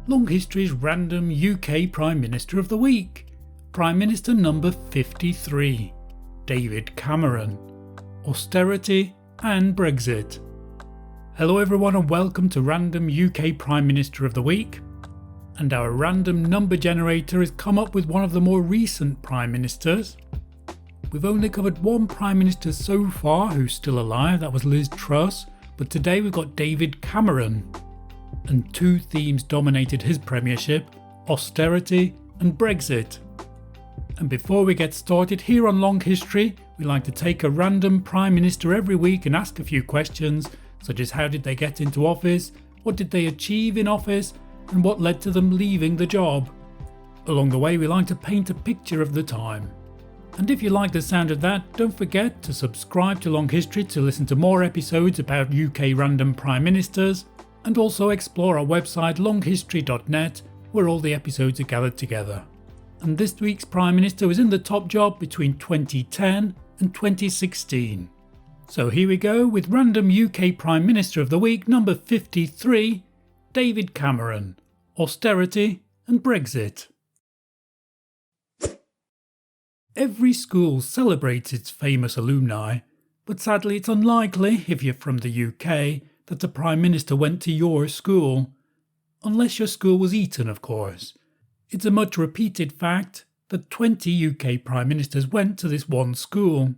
Long History's random UK Prime Minister of the Week. Prime Minister number 53, David Cameron. Austerity and Brexit. Hello everyone and welcome to Random UK Prime Minister of the Week. And our random number generator has come up with one of the more recent Prime Ministers. We've only covered one Prime Minister so far who's still alive, that was Liz Truss, but today we've got David Cameron. And two themes dominated his premiership, austerity and Brexit. And before we get started here on Long History, we like to take a random Prime Minister every week and ask a few questions, such as how did they get into office, what did they achieve in office, and what led to them leaving the job. Along the way we like to paint a picture of the time. And if you like the sound of that, don't forget to subscribe to Long History to listen to more episodes about UK random Prime Ministers, and also explore our website longhistory.net where all the episodes are gathered together. And this week's Prime Minister was in the top job between 2010 and 2016. So here we go with random UK Prime Minister of the Week number 53, David Cameron, austerity and Brexit. Every school celebrates its famous alumni, but sadly it's unlikely, if you're from the UK, that the Prime Minister went to your school. Unless your school was Eton, of course. It's a much repeated fact that 20 UK Prime Ministers went to this one school.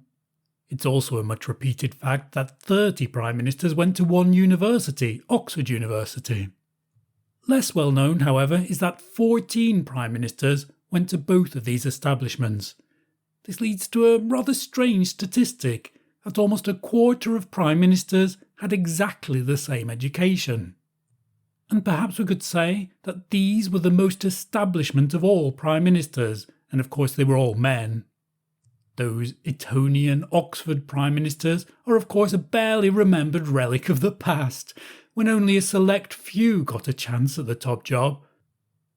It's also a much repeated fact that 30 Prime Ministers went to one university, Oxford University. Less well known, however, is that 14 Prime Ministers went to both of these establishments. This leads to a rather strange statistic that almost a quarter of Prime Ministers had exactly the same education. And perhaps we could say that these were the most establishment of all Prime Ministers, and of course they were all men. Those Etonian Oxford Prime Ministers are of course a barely remembered relic of the past, when only a select few got a chance at the top job.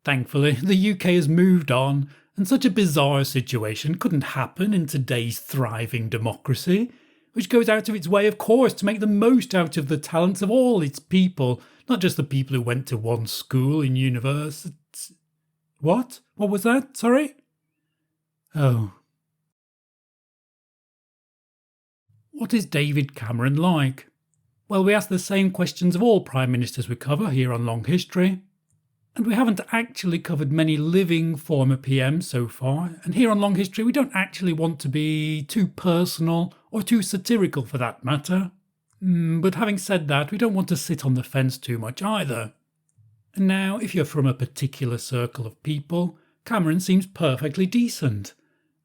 Thankfully, the UK has moved on, and such a bizarre situation couldn't happen in today's thriving democracy, which goes out of its way, of course, to make the most out of the talents of all its people, not just the people who went to one school in university. What? What was that? Sorry? Oh. What is David Cameron like? Well, we ask the same questions of all Prime Ministers we cover here on Long History. And we haven't actually covered many living former PMs so far, and here on Long History we don't actually want to be too personal or too satirical for that matter. But having said that, we don't want to sit on the fence too much either. And now, if you're from a particular circle of people, Cameron seems perfectly decent,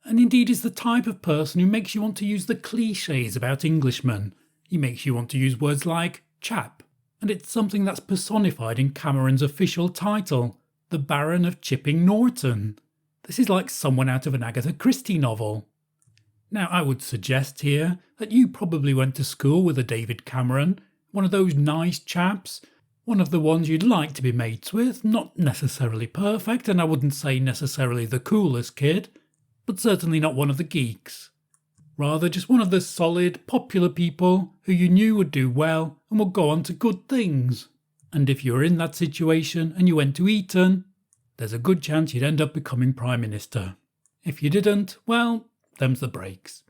and indeed is the type of person who makes you want to use the clichés about Englishmen. He makes you want to use words like chap. And it's something that's personified in Cameron's official title, the Baron of Chipping Norton. This is like someone out of an Agatha Christie novel. Now I would suggest here that you probably went to school with a David Cameron, one of those nice chaps, one of the ones you'd like to be mates with, not necessarily perfect, and I wouldn't say necessarily the coolest kid, but certainly not one of the geeks. Rather just one of the solid, popular people who you knew would do well and would go on to good things. And if you were in that situation and you went to Eton, there's a good chance you'd end up becoming Prime Minister. If you didn't, well, them's the breaks.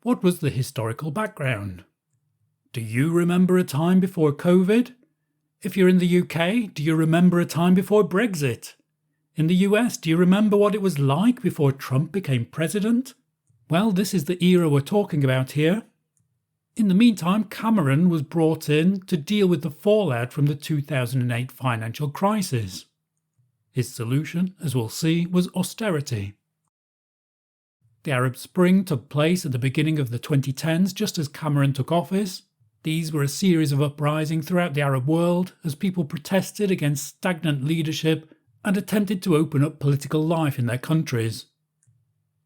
What was the historical background? Do you remember a time before COVID? If you're in the UK, do you remember a time before Brexit? In the US, do you remember what it was like before Trump became president? Well, this is the era we're talking about here. In the meantime, Cameron was brought in to deal with the fallout from the 2008 financial crisis. His solution, as we'll see, was austerity. The Arab Spring took place at the beginning of the 2010s just as Cameron took office. These were a series of uprisings throughout the Arab world as people protested against stagnant leadership and attempted to open up political life in their countries.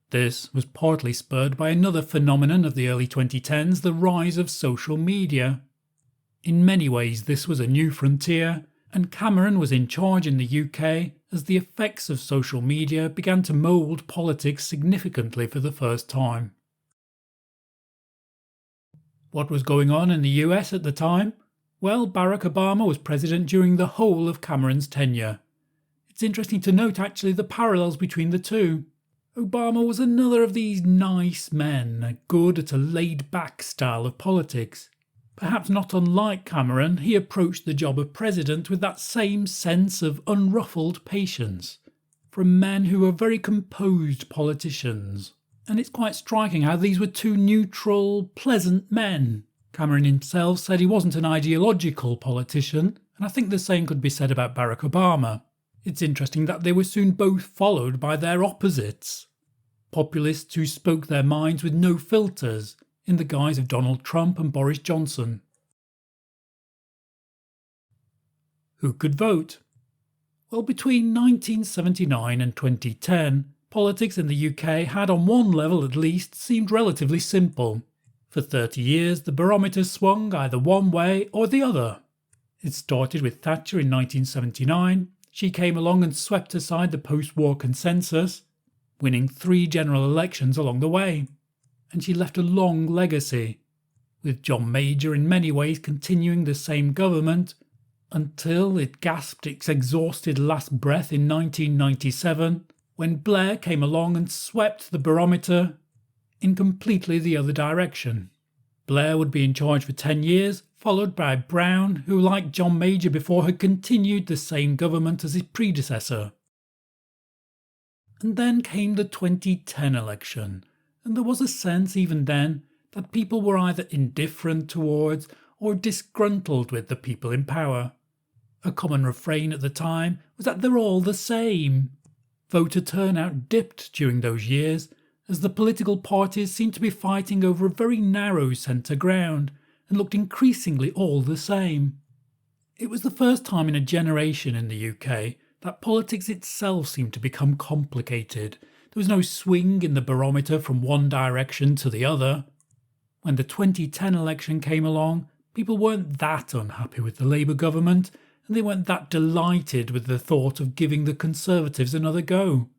This was partly spurred by another phenomenon of the early 2010s, the rise of social media. In many ways this was a new frontier, and Cameron was in charge in the UK as the effects of social media began to mould politics significantly for the first time. What was going on in the US at the time? Well, Barack Obama was president during the whole of Cameron's tenure. It's interesting to note actually the parallels between the two. Obama was another of these nice men, good at a laid-back style of politics. Perhaps not unlike Cameron, he approached the job of president with that same sense of unruffled patience from men who were very composed politicians. And it's quite striking how these were two neutral, pleasant men. Cameron himself said he wasn't an ideological politician, and I think the same could be said about Barack Obama. It's interesting that they were soon both followed by their opposites. Populists who spoke their minds with no filters, in the guise of Donald Trump and Boris Johnson. Who could vote? Well, between 1979 and 2010, politics in the UK had on one level at least seemed relatively simple. For 30 years, the barometer swung either one way or the other. It started with Thatcher in 1979. She came along and swept aside the post-war consensus, winning 3 general elections along the way. And she left a long legacy, with John Major in many ways continuing the same government until it gasped its exhausted last breath in 1997, when Blair came along and swept the barometer in completely the other direction. Blair would be in charge for 10 years, followed by Brown, who, like John Major before, had continued the same government as his predecessor. And then came the 2010 election, and there was a sense even then that people were either indifferent towards or disgruntled with the people in power. A common refrain at the time was that they're all the same. Voter turnout dipped during those years, as the political parties seemed to be fighting over a very narrow centre ground and looked increasingly all the same. It was the first time in a generation in the UK that politics itself seemed to become complicated. There was no swing in the barometer from one direction to the other. When the 2010 election came along, people weren't that unhappy with the Labour government, and they weren't that delighted with the thought of giving the Conservatives another go.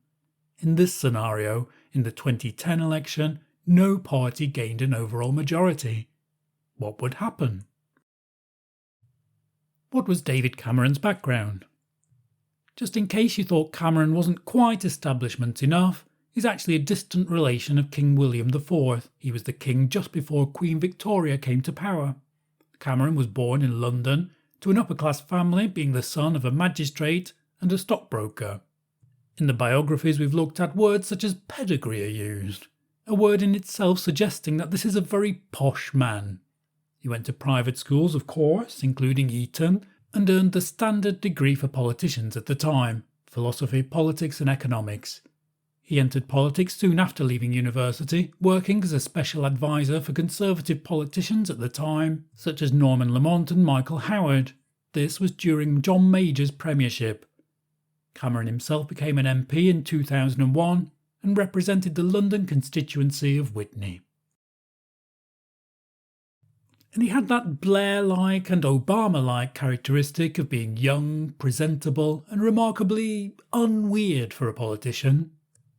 In this scenario, in the 2010 election, no party gained an overall majority. What would happen? What was David Cameron's background? Just in case you thought Cameron wasn't quite establishment enough, he's actually a distant relation of King William IV. He was the king just before Queen Victoria came to power. Cameron was born in London to an upper-class family, being the son of a magistrate and a stockbroker. In the biographies we've looked at, words such as pedigree are used, a word in itself suggesting that this is a very posh man. He went to private schools, of course, including Eton, and earned the standard degree for politicians at the time, philosophy, politics and economics. He entered politics soon after leaving university, working as a special advisor for Conservative politicians at the time, such as Norman Lamont and Michael Howard. This was during John Major's premiership. Cameron himself became an MP in 2001 and represented the London constituency of Witney. And he had that Blair-like and Obama-like characteristic of being young, presentable, and remarkably unweird for a politician.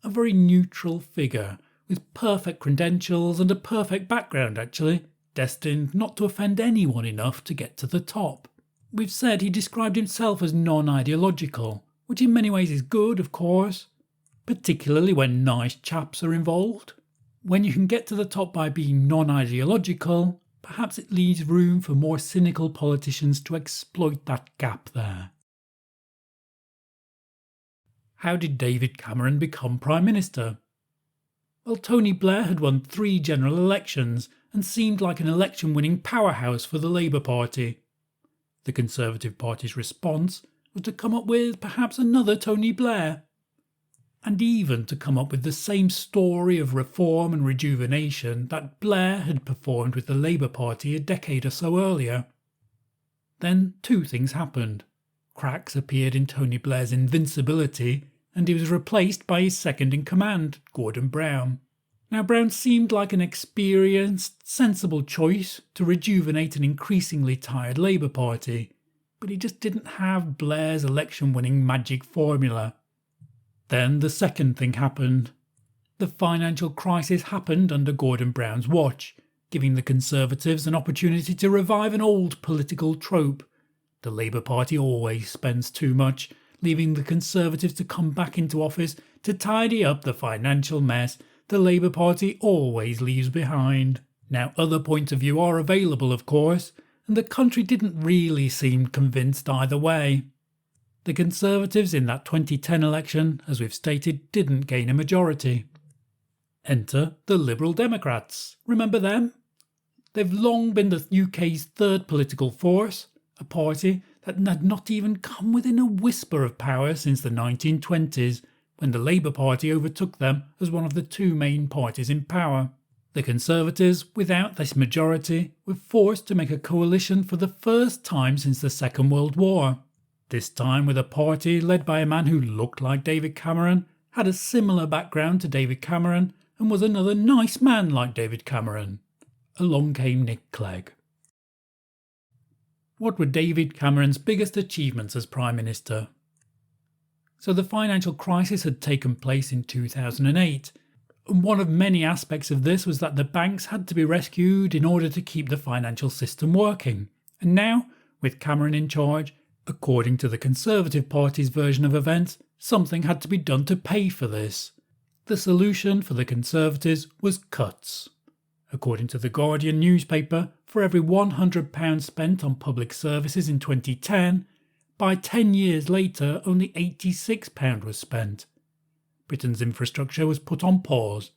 A very neutral figure, with perfect credentials and a perfect background actually, destined not to offend anyone enough to get to the top. We've said he described himself as non-ideological, which in many ways is good, of course, particularly when nice chaps are involved. When you can get to the top by being non-ideological, perhaps it leaves room for more cynical politicians to exploit that gap there. How did David Cameron become Prime Minister? Well, Tony Blair had won 3 general elections and seemed like an election-winning powerhouse for the Labour Party. The Conservative Party's response was to come up with perhaps another Tony Blair, and even to come up with the same story of reform and rejuvenation that Blair had performed with the Labour Party a decade or so earlier. Then 2 things happened. Cracks appeared in Tony Blair's invincibility, and he was replaced by his second-in-command, Gordon Brown. Now, Brown seemed like an experienced, sensible choice to rejuvenate an increasingly tired Labour Party, but he just didn't have Blair's election-winning magic formula. Then the second thing happened. The financial crisis happened under Gordon Brown's watch, giving the Conservatives an opportunity to revive an old political trope. The Labour Party always spends too much, leaving the Conservatives to come back into office to tidy up the financial mess the Labour Party always leaves behind. Now, other points of view are available, of course, and the country didn't really seem convinced either way. The Conservatives in that 2010 election, as we've stated, didn't gain a majority. Enter the Liberal Democrats. Remember them? They've long been the UK's third political force, a party that had not even come within a whisper of power since the 1920s, when the Labour Party overtook them as one of the two main parties in power. The Conservatives, without this majority, were forced to make a coalition for the first time since the Second World War. This time with a party led by a man who looked like David Cameron, had a similar background to David Cameron, and was another nice man like David Cameron. Along came Nick Clegg. What were David Cameron's biggest achievements as Prime Minister? So the financial crisis had taken place in 2008, and one of many aspects of this was that the banks had to be rescued in order to keep the financial system working. And now, with Cameron in charge, according to the Conservative Party's version of events, something had to be done to pay for this. The solution for the Conservatives was cuts. According to the Guardian newspaper, for every £100 spent on public services in 2010, by 10 years later only £86 was spent. Britain's infrastructure was put on pause,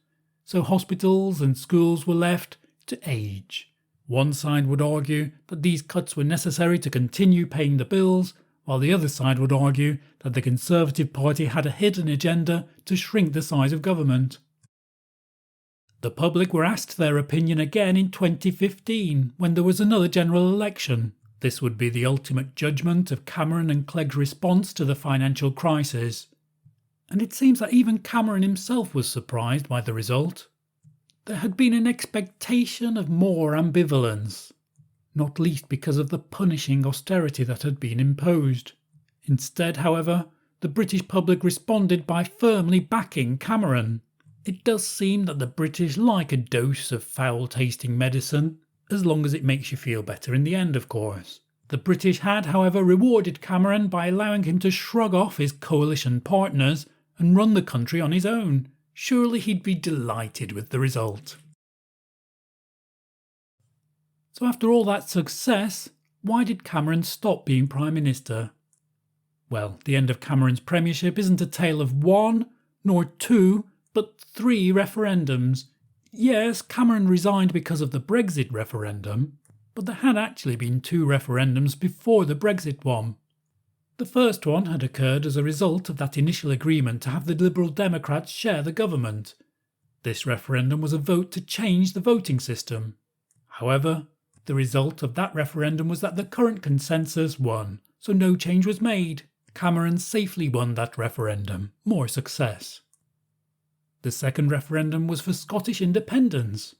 so hospitals and schools were left to age. One side would argue that these cuts were necessary to continue paying the bills, while the other side would argue that the Conservative Party had a hidden agenda to shrink the size of government. The public were asked their opinion again in 2015, when there was another general election. This would be the ultimate judgment of Cameron and Clegg's response to the financial crisis. And it seems that even Cameron himself was surprised by the result. There had been an expectation of more ambivalence, not least because of the punishing austerity that had been imposed. Instead, however, the British public responded by firmly backing Cameron. It does seem that the British like a dose of foul-tasting medicine, as long as it makes you feel better in the end, of course. The British had, however, rewarded Cameron by allowing him to shrug off his coalition partners and run the country on his own. Surely he'd be delighted with the result. So after all that success, why did Cameron stop being Prime Minister? Well, the end of Cameron's premiership isn't a tale of one, nor two, but 3 referendums. Yes, Cameron resigned because of the Brexit referendum, but there had actually been 2 referendums before the Brexit one. The first one had occurred as a result of that initial agreement to have the Liberal Democrats share the government. This referendum was a vote to change the voting system. However, the result of that referendum was that the current consensus won, so no change was made. Cameron safely won that referendum. More success. The second referendum was for Scottish independence.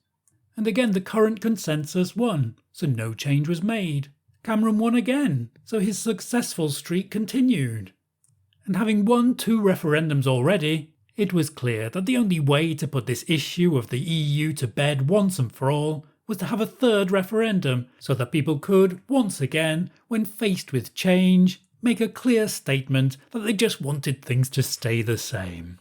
And again the current consensus won, so no change was made. Cameron won again, so his successful streak continued. And having won 2 referendums already, it was clear that the only way to put this issue of the EU to bed once and for all was to have a 3rd referendum, so that people could, once again, when faced with change, make a clear statement that they just wanted things to stay the same.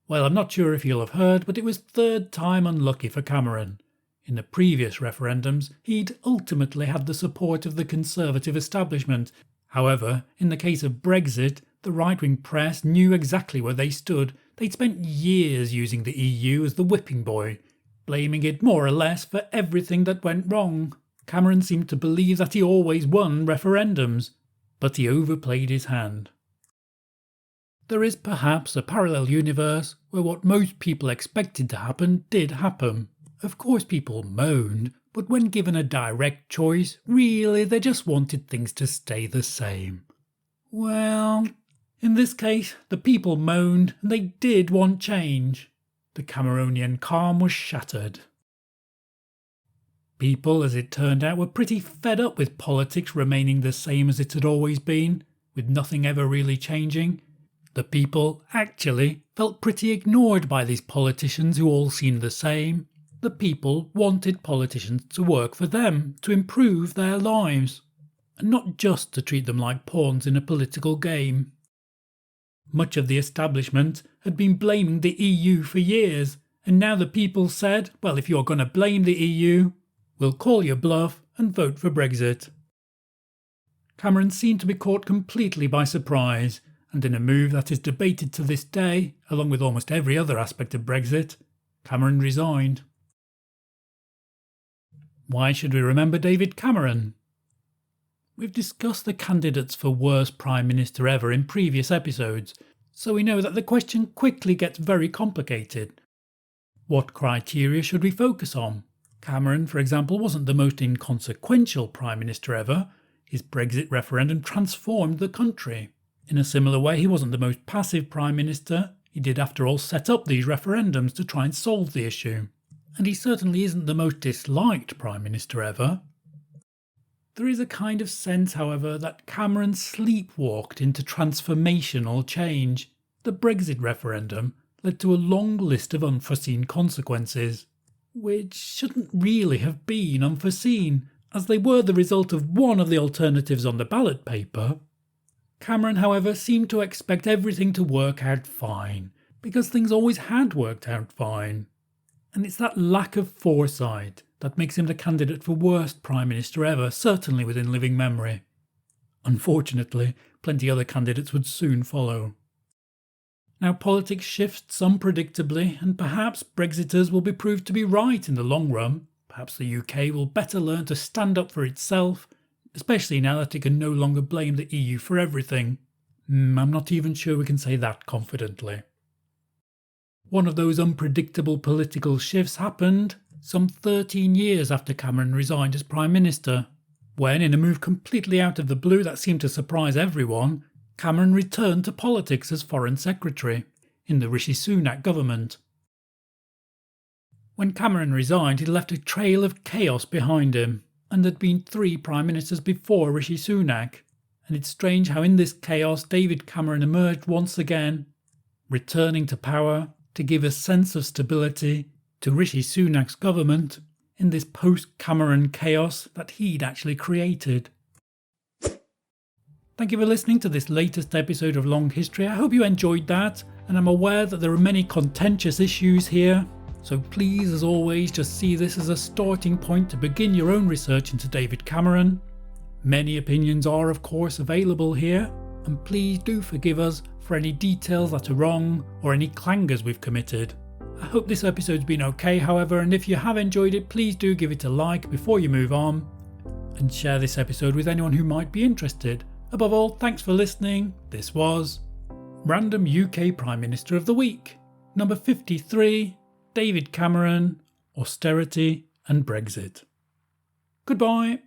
Well, I'm not sure if you'll have heard, but it was 3rd time unlucky for Cameron. In the previous referendums, he'd ultimately had the support of the Conservative establishment. However, in the case of Brexit, the right-wing press knew exactly where they stood. They'd spent years using the EU as the whipping boy, blaming it more or less for everything that went wrong. Cameron seemed to believe that he always won referendums, but he overplayed his hand. There is perhaps a parallel universe where what most people expected to happen did happen. Of course people moaned, but when given a direct choice, really they just wanted things to stay the same. Well, in this case, the people moaned and they did want change. The Cameronian calm was shattered. People, as it turned out, were pretty fed up with politics remaining the same as it had always been, with nothing ever really changing. The people, actually, felt pretty ignored by these politicians who all seemed the same. The people wanted politicians to work for them, to improve their lives, and not just to treat them like pawns in a political game. Much of the establishment had been blaming the EU for years, and now the people said, well, if you're going to blame the EU, we'll call your bluff and vote for Brexit. Cameron seemed to be caught completely by surprise, and in a move that is debated to this day, along with almost every other aspect of Brexit, Cameron resigned. Why should we remember David Cameron? We've discussed the candidates for worst Prime Minister ever in previous episodes, so we know that the question quickly gets very complicated. What criteria should we focus on? Cameron, for example, wasn't the most inconsequential Prime Minister ever. His Brexit referendum transformed the country. In a similar way, he wasn't the most passive Prime Minister. He did, after all, set up these referendums to try and solve the issue. And he certainly isn't the most disliked Prime Minister ever. There is a kind of sense, however, that Cameron sleepwalked into transformational change. The Brexit referendum led to a long list of unforeseen consequences, which shouldn't really have been unforeseen, as they were the result of one of the alternatives on the ballot paper. Cameron, however, seemed to expect everything to work out fine, because things always had worked out fine. And it's that lack of foresight that makes him the candidate for worst Prime Minister ever, certainly within living memory. Unfortunately, plenty other candidates would soon follow. Now politics shifts unpredictably, and perhaps Brexiters will be proved to be right in the long run. Perhaps the UK will better learn to stand up for itself, especially now that it can no longer blame the EU for everything. I'm not even sure we can say that confidently. One of those unpredictable political shifts happened some 13 years after Cameron resigned as Prime Minister, when, in a move completely out of the blue that seemed to surprise everyone, Cameron returned to politics as Foreign Secretary in the Rishi Sunak government. When Cameron resigned, he left a trail of chaos behind him, and there'd been 3 Prime Ministers before Rishi Sunak, and it's strange how in this chaos David Cameron emerged once again, returning to power to give a sense of stability to Rishi Sunak's government in this post-Cameron chaos that he'd actually created. Thank you for listening to this latest episode of Long History. I hope you enjoyed that, and I'm aware that there are many contentious issues here, so please, as always, just see this as a starting point to begin your own research into David Cameron. Many opinions are, of course, available here, and please do forgive us for any details that are wrong or any clangers we've committed. I hope this episode's been okay, however, and if you have enjoyed it, please do give it a like before you move on, and share this episode with anyone who might be interested. Above all, thanks for listening. This was Random UK Prime Minister of the Week, number 53, David Cameron, Austerity and Brexit. Goodbye.